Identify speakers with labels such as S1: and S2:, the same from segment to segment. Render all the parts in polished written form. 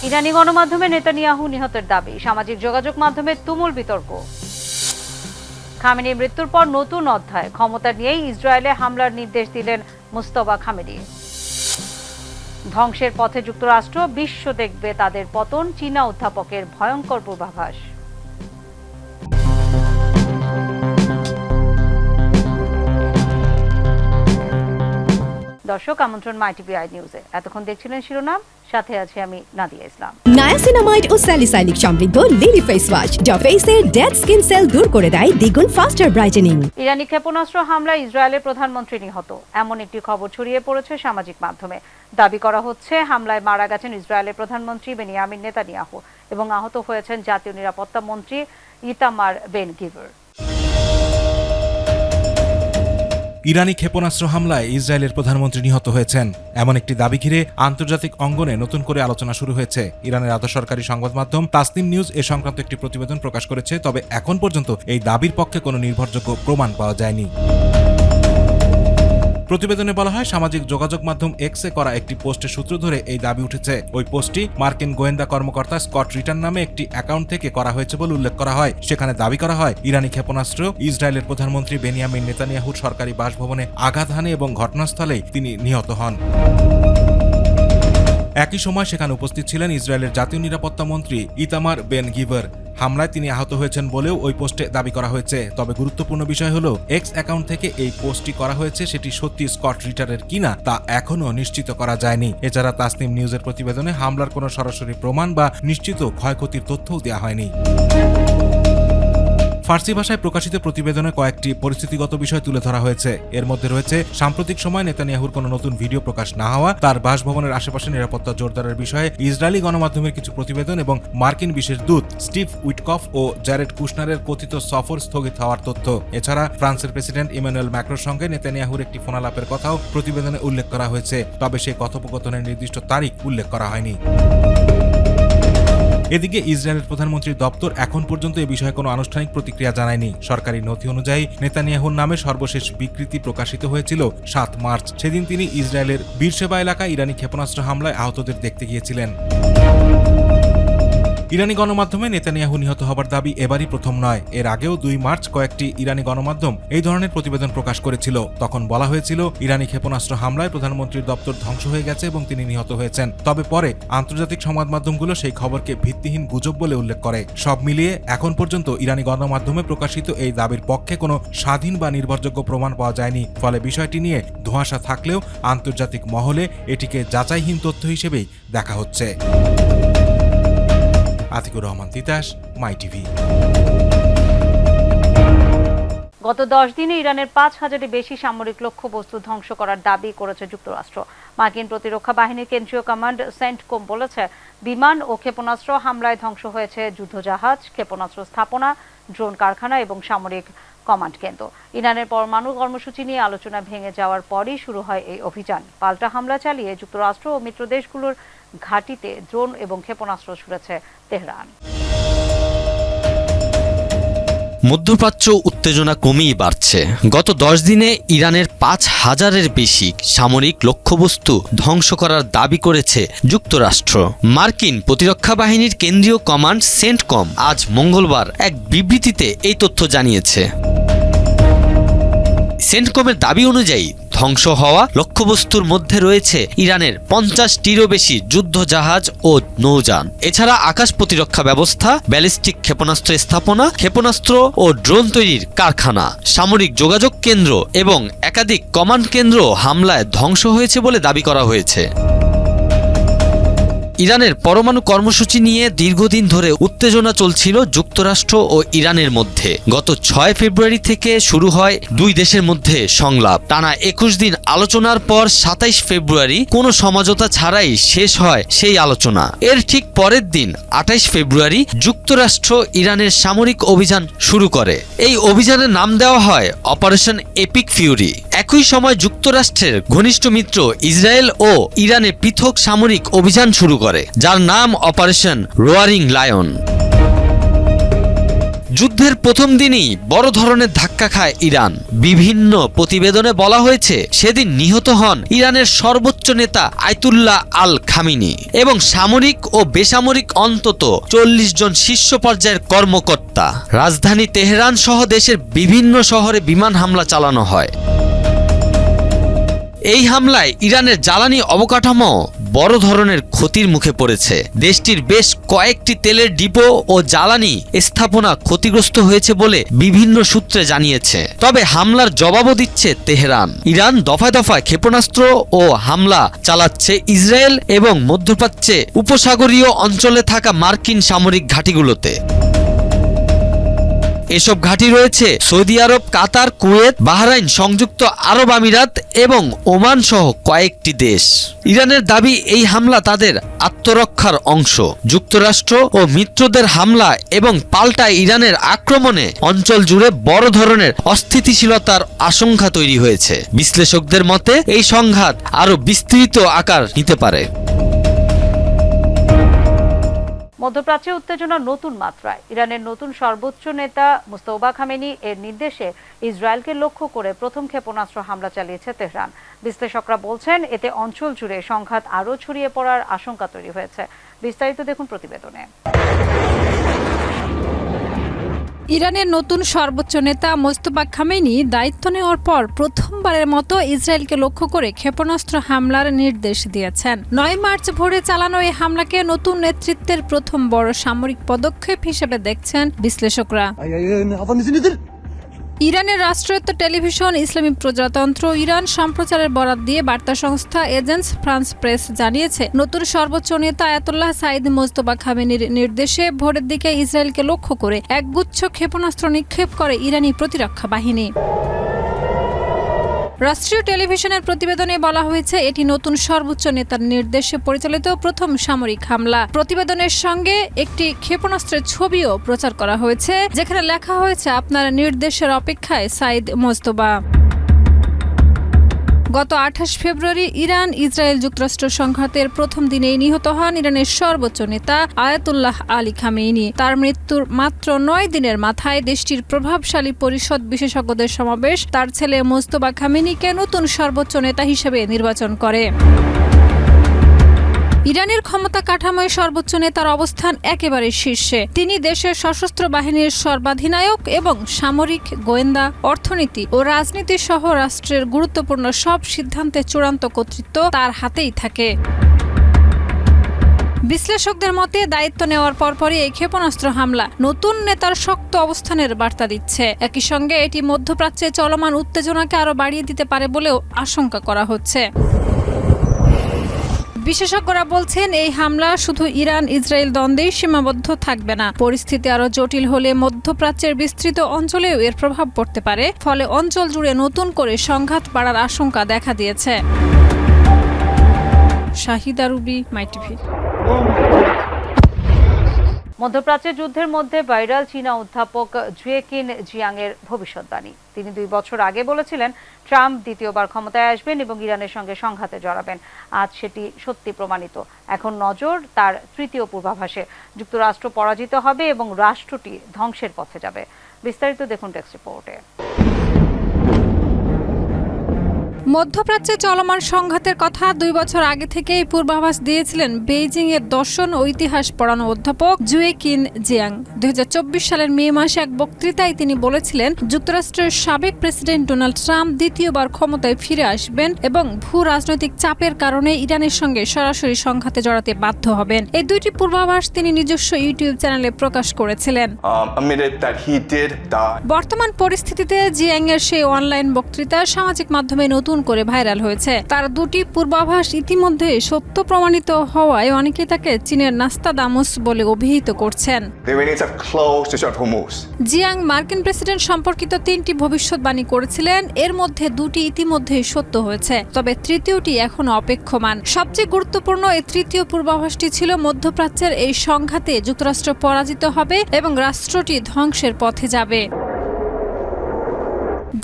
S1: ইরানি গণমাধ্যমে নেতানিয়াহু নিহতের দাবি, সামাজিক যোগাযোগ মাধ্যমে তুমুল বিতর্ক। খামেনির মৃত্যুর পর নতুন অধ্যায়, ক্ষমতা নিয়েই ইসরায়েলে হামলার নির্দেশ দিলেন মুস্তফা খামেনি। ধ্বংসের পথে যুক্তরাষ্ট্র, বিশ্ব দেখবে তাদের পতন, চীনা অধ্যাপকের ভয়ঙ্কর পূর্বাভাস। দর্শক, আমন্ত্রণ মাইটিভিআই নিউজে। এতক্ষণ দেখছিলেন শিরোনাম, সাথে আছে আমি নাদিয়া ইসলাম।
S2: নায়াসিনামাইড ও স্যালিসাইলিক সমৃদ্ধ লিলি ফেস ওয়াশ যা ফেসের ডেড স্কিন সেল দূর করে দেয় দ্বিগুণ ফাস্টার ব্রাইটেনিং।
S1: ইরানি ক্ষেপণাস্ত্র হামলায় ইসরায়েলের প্রধানমন্ত্রী নিহত, এমন একটি খবর ছড়িয়ে পড়েছে সামাজিক মাধ্যমে। দাবি করা হচ্ছে হামলায় মারা গেছেন ইসরায়েলের প্রধানমন্ত্রী বেনিয়ামিন নেতানিয়াহু এবং আহত হয়েছেন জাতীয় নিরাপত্তা মন্ত্রী ইতামার বেন গিভর।
S3: ইরানি ক্ষেপণাস্ত্র হামলায় ইসরায়েলের প্রধানমন্ত্রী নিহত হয়েছেন, এমন একটি দাবি ঘিরে আন্তর্জাতিক অঙ্গনে নতুন করে আলোচনা শুরু হয়েছে। ইরানের আধা সরকারি সংবাদ মাধ্যম তাসনিম নিউজ এ সংক্রান্ত একটি প্রতিবেদন প্রকাশ করেছে, তবে এখন পর্যন্ত এই দাবির পক্ষে কোনো নির্ভরযোগ্য প্রমাণ পাওয়া যায়নি। প্রতিবেদনে বলা হয়, সামাজিক যোগাযোগ মাধ্যম এক্সে করা একটি পোস্টের সূত্র ধরে এই দাবি উঠেছে। ওই পোস্টটি মার্কিন গোয়েন্দা কর্মকর্তা স্কট রিটার্ন নামে একটি অ্যাকাউন্ট থেকে করা হয়েছে বলে উল্লেখ করা হয়। সেখানে দাবি করা হয়, ইরানি ক্ষেপণাস্ত্র ইসরায়েলের প্রধানমন্ত্রী বেনিয়ামিন নেতানিয়াহুর সরকারি বাসভবনে আঘাত হানে এবং ঘটনাস্থলেই তিনি নিহত হন। একই সময় সেখানে উপস্থিত ছিলেন ইসরায়েলের জাতীয় নিরাপত্তা মন্ত্রী ইতামার বেন গিভর। হামলায় তিনি আহত হয়েছেন বলেও ওই পোস্টে দাবি করা হয়েছে। তবে গুরুত্বপূর্ণ বিষয় হলো, এক্স অ্যাকাউন্ট থেকে এই পোস্টটি করা হয়েছে সেটি সত্যি স্কট রিটারের কিনা তা এখনও নিশ্চিত করা যায়নি। এছাড়া তাসনিম নিউজের প্রতিবেদনে হামলার কোনো সরাসরি প্রমাণ বা নিশ্চিত ক্ষয়ক্ষতির তথ্যও দেওয়া হয়নি। ফার্সি ভাষায় প্রকাশিত প্রতিবেদনে কয়েকটি পরিস্থিতিগত বিষয় তুলে ধরা হয়েছে। এর মধ্যে রয়েছে সাম্প্রতিক সময় নেতানিয়াহুর কোনো নতুন ভিডিও প্রকাশ না হওয়া, তার বাসভবনের আশেপাশে নিরাপত্তা জোরদারের বিষয়ে ইসরায়েলি গণমাধ্যমের কিছু প্রতিবেদন এবং মার্কিন বিশেষ দূত স্টিভ উইটকফ ও জ্যারেড কুশনারের কথিত সফর স্থগিত হওয়ার তথ্য। এছাড়া ফ্রান্সের প্রেসিডেন্ট ইমানুয়েল ম্যাক্রোর সঙ্গে নেতানিয়াহুর একটি ফোনালাপের কথাও প্রতিবেদনে উল্লেখ করা হয়েছে, তবে সেই কথোপকথনের নির্দিষ্ট তারিখ উল্লেখ করা হয়নি। এদিকে ইসরায়েলের প্রধানমন্ত্রীর দপ্তর এখন পর্যন্ত এ বিষয়ে কোনো আনুষ্ঠানিক প্রতিক্রিয়া জানায়নি। সরকারি নথি অনুযায়ী নেতানিয়াহুর নামে সর্বশেষ বিবৃতি প্রকাশিত হয়েছিল 7 মার্চ। সেদিন তিনি ইসরায়েলের বীরশেবা এলাকায় ইরানি ক্ষেপণাস্ত্র হামলায় আহতদের দেখতে গিয়েছিলেন। ইরানি গণমাধ্যমে নেতানিয়াহু নিহত হবার দাবি এবারই প্রথম নয়। এর আগেও 2 মার্চ কয়েকটি ইরানি গণমাধ্যম এই ধরনের প্রতিবেদন প্রকাশ করেছিল। তখন বলা হয়েছিল, ইরানি ক্ষেপণাস্ত্র হামলায় প্রধানমন্ত্রীর দপ্তর ধ্বংস হয়ে গেছে এবং তিনি নিহত হয়েছেন। তবে পরে আন্তর্জাতিক সংবাদ মাধ্যমগুলো সেই খবরকে ভিত্তিহীন গুজব বলে উল্লেখ করে। সব মিলিয়ে এখন পর্যন্ত ইরানি গণমাধ্যমে প্রকাশিত এই দাবির পক্ষে কোনো স্বাধীন বা নির্ভরযোগ্য প্রমাণ পাওয়া যায়নি। ফলে বিষয়টি নিয়ে ধোঁয়াশা থাকলেও আন্তর্জাতিক মহলে এটিকে যাচাইহীন তথ্য হিসেবেই দেখা হচ্ছে। আতিকুর রহমান তিতাস, মাই টিভি।
S1: গত 10 দিনে ইরানের 5000-এর বেশি সামরিক লক্ষ্যবস্তু ধ্বংস করার দাবি করেছে যুক্তরাষ্ট্র। মার্কিন প্রতিরক্ষা বাহিনীর কেন্দ্রীয় কমান্ড সেন্টকম বলেছে, বিমান ও ক্ষেপণাস্ত্র হামলায় ধ্বংস হয়েছে যুদ্ধজাহাজ, ক্ষেপণাস্ত্র স্থাপনা, ড্রোন কারখানা এবং সামরিক কমান্ড কেন্দ্র। ইরানের পরমাণু কর্মসূচি নিয়ে আলোচনা ভেঙে যাওয়ার পরই শুরু হয় এই অভিযান। পাল্টা হামলা চালিয়ে যুক্তরাষ্ট্র ও মিত্র দেশগুলোর ঘাঁটিতে ড্রোন এবং ক্ষেপণাস্ত্র ছুড়েছে তেহরান।
S4: মধ্যপ্রাচ্য উত্তেজনা কমেই বাড়ছে। গত 10 দিনে ইরানের 5000-এর বেশি সামরিক লক্ষ্যবস্তু ধ্বংস করার দাবি করেছে যুক্তরাষ্ট্র। মার্কিন প্রতিরক্ষা বাহিনীর কেন্দ্রীয় কমান্ড সেন্টকম আজ মঙ্গলবার এক বিবৃতিতে এই তথ্য জানিয়েছে। সেন্টকমের দাবি অনুযায়ী ধ্বংস হওয়া লক্ষ্যবস্তুর মধ্যে রয়েছে ইরানের 50টিরও বেশি যুদ্ধজাহাজ ও নৌযান। এছাড়া আকাশ প্রতিরক্ষা ব্যবস্থা, ব্যালিস্টিক ক্ষেপণাস্ত্র স্থাপনা, ক্ষেপণাস্ত্র ও ড্রোন তৈরির কারখানা, সামরিক যোগাযোগ কেন্দ্র এবং একাধিক কমান্ড কেন্দ্র হামলায় ধ্বংস হয়েছে বলে দাবি করা হয়েছে। ইরানের পরমাণু কর্মসূচি নিয়ে দীর্ঘদিন ধরে উত্তেজনা চলছিল যুক্তরাষ্ট্র ও ইরানের মধ্যে। গত 6 ফেব্রুয়ারি থেকে শুরু হয় দুই দেশের মধ্যে সংলাপ। টানা 21 দিন আলোচনার পর 27 ফেব্রুয়ারি কোনো সমঝোতা ছাড়াই শেষ হয় সেই আলোচনা। এর ঠিক পরের দিন 28 ফেব্রুয়ারি যুক্তরাষ্ট্র ইরানের সামরিক অভিযান শুরু করে। এই অভিযানের নাম দেওয়া হয় অপারেশন এপিক ফিউরি। একই সময় যুক্তরাষ্ট্রের ঘনিষ্ঠ মিত্র ইসরায়েল ও ইরানে পৃথক সামরিক অভিযান শুরু করে, যার নাম অপারেশন রোয়ারিং লায়ন। যুদ্ধের প্রথম দিনই বড় ধরনের ধাক্কা খায় ইরান। বিভিন্ন প্রতিবেদনে বলা হয়েছে সেদিন নিহত হন ইরানের সর্বোচ্চ নেতা আয়াতুল্লাহ আল খামিনি এবং সামরিক ও বেসামরিক অন্তত 40 জন শীর্ষ পর্যায়ের কর্মকর্তা। রাজধানী তেহরান সহ দেশের বিভিন্ন শহরে বিমান হামলা চালানো হয়। এই হামলায় ইরানের জ্বালানি অবকাঠামো বড় ধরনের ক্ষতির মুখে পড়েছে। দেশটির বেশ কয়েকটি তেলের ডিপো ও জ্বালানি স্থাপনা ক্ষতিগ্রস্ত হয়েছে বলে বিভিন্ন সূত্রে জানিয়েছে। তবে হামলার জবাবও দিচ্ছে তেহরান। ইরান দফায় দফায় ক্ষেপণাস্ত্র ও হামলা চালাচ্ছে ইসরায়েল এবং মধ্যপ্রাচ্যে উপসাগরীয় অঞ্চলে থাকা মার্কিন সামরিক ঘাঁটিগুলোতে। এসব ঘাঁটি রয়েছে সৌদি আরব, কাতার, কুয়েত, বাহরাইন, সংযুক্ত আরব আমিরাত এবং ওমান সহ কয়েকটি দেশ। ইরানের দাবি এই হামলা তাদের আত্মরক্ষার অংশ। যুক্তরাষ্ট্র ও মিত্রদের হামলা এবং পাল্টা ইরানের আক্রমণে অঞ্চল জুড়ে বড় ধরনের অস্থিতিশীলতার আশঙ্কা তৈরি হয়েছে। বিশ্লেষকদের মতে এই সংঘাত আরও বিস্তৃত আকার নিতে পারে।
S1: মধ্যপ্রাচ্যে উত্তেজনা নতুন মাত্রায়। ইরানের নতুন সর্বোচ্চ নেতা মুস্তফা খামেনি এর নির্দেশে ইসরায়েলকে লক্ষ্য করে প্রথম ক্ষেপণাস্ত্র হামলা চালিয়েছে তেহরান। বিশ্লেষকরা বলছেন এতে অঞ্চল জুড়ে সংঘাত আরও ছড়িয়ে পড়ার আশঙ্কা তৈরি হয়েছে। বিস্তারিত দেখুন প্রতিবেদনে।
S5: ইরানের নতুন সর্বোচ্চ নেতা মোস্তফা খামেনি দায়িত্ব নেওয়ার পর প্রথমবারের মতো ইসরায়েলকে লক্ষ্য করে ক্ষেপণাস্ত্র হামলার নির্দেশ দিয়েছেন। 9 মার্চ ভোরে চালানো এই হামলাকে নতুন নেতৃত্বের প্রথম বড় সামরিক পদক্ষেপ হিসেবে দেখছেন বিশ্লেষকরা। ইরানের রাষ্ট্রায়ত্ত টেলিভিশন ইসলামী প্রজাতন্ত্র ইরান সম্প্রচারের বরাত দিয়ে বার্তা সংস্থা এজেন্স ফ্রান্স প্রেস জানিয়েছে, নতুন সর্বোচ্চ নেতা আয়াতুল্লাহ সাইদ মোস্তফা খামেনির নির্দেশে ভোরের দিকে ইসরায়েলকে লক্ষ্য করে একগুচ্ছ ক্ষেপণাস্ত্র নিক্ষেপ করে ইরানি প্রতিরক্ষা বাহিনী। রাষ্ট্রীয় টেলিভিশনের প্রতিবেদনে বলা হয়েছে এটি নতুন সর্বোচ্চ নেতার নির্দেশে পরিচালিত প্রথম সামরিক হামলা। প্রতিবেদনের সঙ্গে একটি ক্ষেপণাস্ত্রের ছবিও প্রচার করা হয়েছে, যেখানে লেখা হয়েছে আপনার নির্দেশের অপেক্ষায় সাইদ মোস্তফা। গত 28 ফেব্রুয়ারি ইরান ইসরায়েল যুক্তরাষ্ট্র সংঘাতের প্রথম দিনেই নিহত হন ইরানের সর্বোচ্চ নেতা আয়াতুল্লাহ আলী খামেনি। তার মৃত্যুর মাত্র 9 দিনের মাথায় দেশটির প্রভাবশালী পরিষদ বিশেষজ্ঞদের সমাবেশ তার ছেলে মোস্তফা খামেনিকে নতুন সর্বোচ্চ নেতা হিসেবে নির্বাচন করে। ইরানের ক্ষমতা কাঠামোয় সর্বোচ্চ নেতার অবস্থান একেবারে শীর্ষে। তিনি দেশের সশস্ত্র বাহিনীর সর্বাধিনায়ক এবং সামরিক, গোয়েন্দা, অর্থনীতি ও রাজনীতি সহ রাষ্ট্রের গুরুত্বপূর্ণ সব সিদ্ধান্তে চূড়ান্ত কর্তৃত্ব তার হাতেই থাকে। বিশ্লেষকদের মতে দায়িত্ব নেওয়ার পরপরই এই ক্ষেপণাস্ত্র হামলা নতুন নেতার শক্ত অবস্থানের বার্তা দিচ্ছে। একই সঙ্গে এটি মধ্যপ্রাচ্যে চলমান উত্তেজনাকে আরও বাড়িয়ে দিতে পারে বলেও আশঙ্কা করা হচ্ছে। বিশেষজ্ঞরা বলছেন এই হামলা শুধু ইরান ইসরায়েল দ্বন্দ্বেই সীমাবদ্ধ থাকবে না। পরিস্থিতি আরও জটিল হলে মধ্যপ্রাচ্যের বিস্তৃত অঞ্চলেও এর প্রভাব পড়তে পারে। ফলে অঞ্চল জুড়ে নতুন করে সংঘাত বাড়ার আশঙ্কা দেখা দিয়েছে। Shahida Ruby, MyTV.
S1: মধ্যপ্রাচ্যের যুদ্ধের মধ্যে ভাইরাল চীনা অধ্যাপক জুয়েকিন জিয়াংয়ের ভবিষ্যৎবাণী। তিনি 2 বছর আগে বলেছিলেন ট্রাম্প দ্বিতীয়বার ক্ষমতায় আসবেন এবং ইরানের সঙ্গে সংঘাতে জড়াবেন। আজ সেটি সত্যি প্রমাণিত। এখন নজর তার তৃতীয় পূর্বাভাসে। যুক্তরাষ্ট্র পরাজিত হবে এবং রাষ্ট্রটি ধ্বংসের পথে যাবে। বিস্তারিত দেখুন টেক্সট রিপোর্টে।
S5: মধ্যপ্রাচ্যে চলমান সংঘাতের কথা 2 বছর আগে থেকেই পূর্বাভাস দিয়েছিলেন বেইজিং এর দর্শন ও ইতিহাস পড়ানো অধ্যাপক জুয়েকিন জিয়াং। 2024 সালের মে মাসে এক বক্তৃতায় তিনি বলেছিলেন যুক্তরাষ্ট্রের সাবেক প্রেসিডেন্ট ডোনাল্ড ট্রাম্প দ্বিতীয়বার ক্ষমতায় ফিরে আসবেন এবং ভূ রাজনৈতিক চাপের কারণে ইরানের সঙ্গে সরাসরি সংঘাতে জড়াতে বাধ্য হবেন। এই দুইটি পূর্বাভাস তিনি নিজস্ব ইউটিউব চ্যানেলে প্রকাশ করেছিলেন। বর্তমান পরিস্থিতিতে জিয়াং এর সেই অনলাইন বক্তৃতা সামাজিক মাধ্যমে নতুন করে ভাইরাল হয়েছে। তার দুটি পূর্বাভাস ইতিমধ্যে সত্য প্রমাণিত হওয়ায় অনেকেই তাকে চীনের নাস্তাদামুস বলে অভিহিত করছেন। জিয়াং মার্কিন প্রেসিডেন্ট সম্পর্কিত 3টি ভবিষ্যৎবাণী করেছিলেন, এর মধ্যে 2টি ইতিমধ্যেই সত্য হয়েছে, তবে তৃতীয়টি এখনো অপেক্ষমান। সবচেয়ে গুরুত্বপূর্ণ এই তৃতীয় পূর্বাভাসটি ছিল মধ্যপ্রাচ্যের এই সংঘাতে যুক্তরাষ্ট্র পরাজিত হবে এবং রাষ্ট্রটি ধ্বংসের পথে যাবে।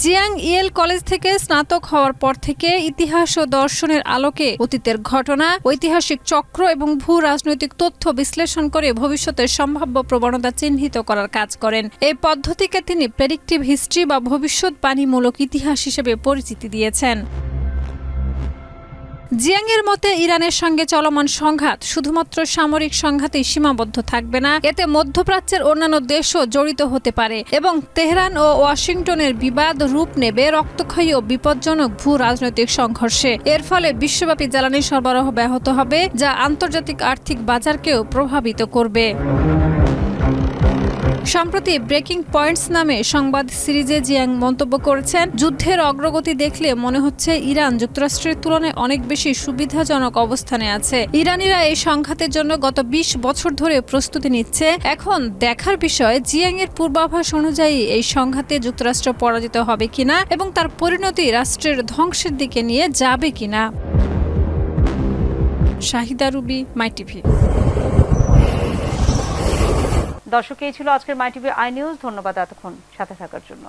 S5: জিয়াং ইয়েল কলেজ থেকে স্নাতক হওয়ার পর থেকে ইতিহাস ও দর্শনের আলোকে অতীতের ঘটনা, ঐতিহাসিক চক্র এবং ভূ রাজনৈতিক তথ্য বিশ্লেষণ করে ভবিষ্যতের সম্ভাব্য প্রবণতা চিহ্নিত করার কাজ করেন। এই পদ্ধতিকে তিনি প্রেডিক্টিভ হিস্ট্রি বা ভবিষ্যৎবাণীমূলক ইতিহাস হিসেবে পরিচিতি দিয়েছেন। জিয়াংয়ের মতে ইরানের সঙ্গে চলমান সংঘাত শুধুমাত্র সামরিক সংঘাতেই সীমাবদ্ধ থাকবে না, এতে মধ্যপ্রাচ্যের অন্যান্য দেশও জড়িত হতে পারে এবং তেহরান ও ওয়াশিংটনের বিবাদ রূপ নেবে রক্তক্ষয়ী ও বিপজ্জনক ভূ রাজনৈতিক সংঘর্ষে। এর ফলে বিশ্বব্যাপী জ্বালানি সরবরাহ ব্যাহত হবে, যা আন্তর্জাতিক আর্থিক বাজারকেও প্রভাবিত করবে। সম্প্রতি ব্রেকিং পয়েন্টস নামে সংবাদ সিরিজে জিয়াং মন্তব্য করেছেন, যুদ্ধের অগ্রগতি দেখলে মনে হচ্ছে ইরান যুক্তরাষ্ট্রের তুলনায় অনেক বেশি সুবিধাজনক অবস্থানে আছে। ইরানিরা এই সংঘাতের জন্য গত 20 বছর ধরে প্রস্তুতি নিচ্ছে। এখন দেখার বিষয় জিয়াং এর পূর্বাভাস অনুযায়ী এই সংঘাতে যুক্তরাষ্ট্র পরাজিত হবে কিনা এবং তার পরিণতি রাষ্ট্রের ধ্বংসের দিকে নিয়ে যাবে কিনা। শাহিদা রুবি, মাই টিভি।
S1: দর্শক, এই ছিল আজকের মাই টিভি আই নিউজ। ধন্যবাদ এতক্ষণ সাথে থাকার জন্য।